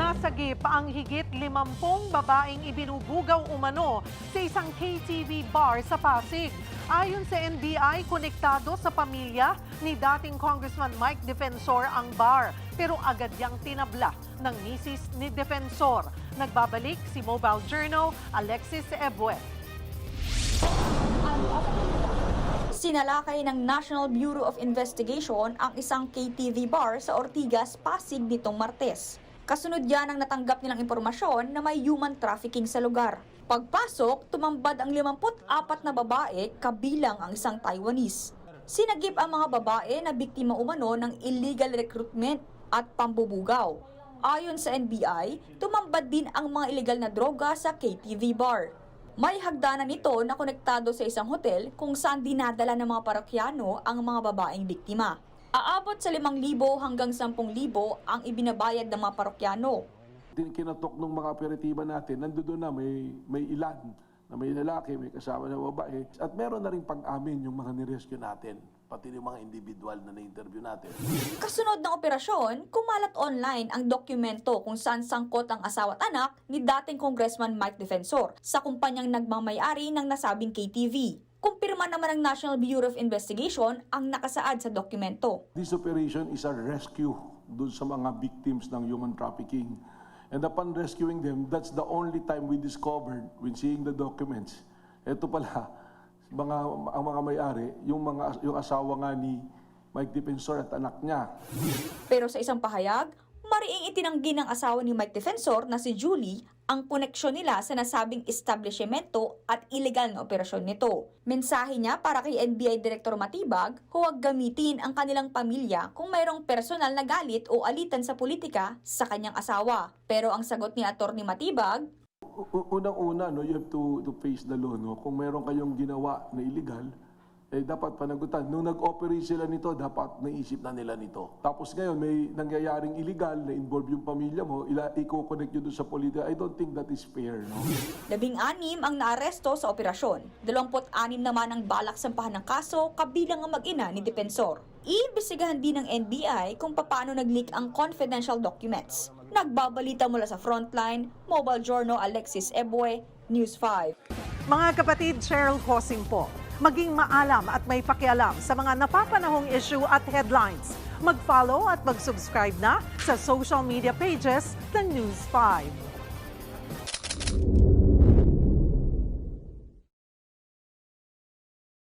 Nasagip ang higit 50 babaeng ibinubugaw umano sa isang KTV bar sa Pasig. Ayon sa NBI, konektado sa pamilya ni dating Congressman Mike Defensor ang bar. Pero agad yang tinabla ng misis ni Defensor. Nagbabalik si Mobile Journal Alexis Ebue. Sinalakay ng National Bureau of Investigation ang isang KTV bar sa Ortigas, Pasig nitong Martes. Kasunod yan ang natanggap nilang impormasyon na may human trafficking sa lugar. Pagpasok, tumambad ang 54 na babae kabilang ang isang Taiwanese. Sinagip ang mga babae na biktima umano ng illegal recruitment at pambubugaw. Ayon sa NBI, tumambad din ang mga illegal na droga sa KTV bar. May hagdanan nito na konektado sa isang hotel kung saan dinadala ng mga parokyano ang mga babaeng biktima. Aabot sa 5,000 hanggang 10,000 ang ibinabayad ng mga parokyano. Kinatok ng mga operatiba natin, nandoon na may ilan na may lalaki, may kasama na babae. At meron na rin pag-amin yung mga nirescue natin, pati yung mga individual na na-interview natin. Kasunod ng operasyon, kumalat online ang dokumento kung saan sangkot ang asawa at anak ni dating Congressman Mike Defensor sa kumpanyang nagmamayari ng nasabing KTV. Kumpirma naman ng National Bureau of Investigation ang nakasaad sa dokumento. This operation is a rescue doon sa mga victims ng human trafficking. And upon rescuing them, that's the only time we discovered when seeing the documents. Ito pala, ang mga may-ari, yung asawa nga ni Mike Defensor at anak niya. Pero sa isang pahayag, mariing itinanggi ng asawa ni Mike Defensor na si Julie ang koneksyon nila sa nasabing establishmento at ilegal na operasyon nito. Mensahe niya para kay NBI Director Matibag, huwag gamitin ang kanilang pamilya kung mayroong personal na galit o alitan sa politika sa kanyang asawa. Pero ang sagot ni Attorney Matibag, unang-una, you have to face the law. No? Kung mayroon kayong ginawa na illegal, dapat panagutan. Nung nag-operate sila nito, dapat naisip na nila nito. Tapos ngayon, may nangyayaring illegal na involve yung pamilya mo, i-connect nyo doon sa politika. I don't think that is fair. No? 16 ang naaresto sa operasyon. 26 naman ang balak sampahan ng kaso kabilang ang mag-ina ni Defensor. Iimbestigahan din ng NBI kung paano nag-leak ang confidential documents. Nagbabalita mula sa Frontline, Mobile Journal Alexis Ebue, News 5. Mga kapatid, Cheryl Cosing po. Maging maalam at may pakialam sa mga napapanahong issue at headlines. Mag-follow at mag-subscribe na sa social media pages ng News 5.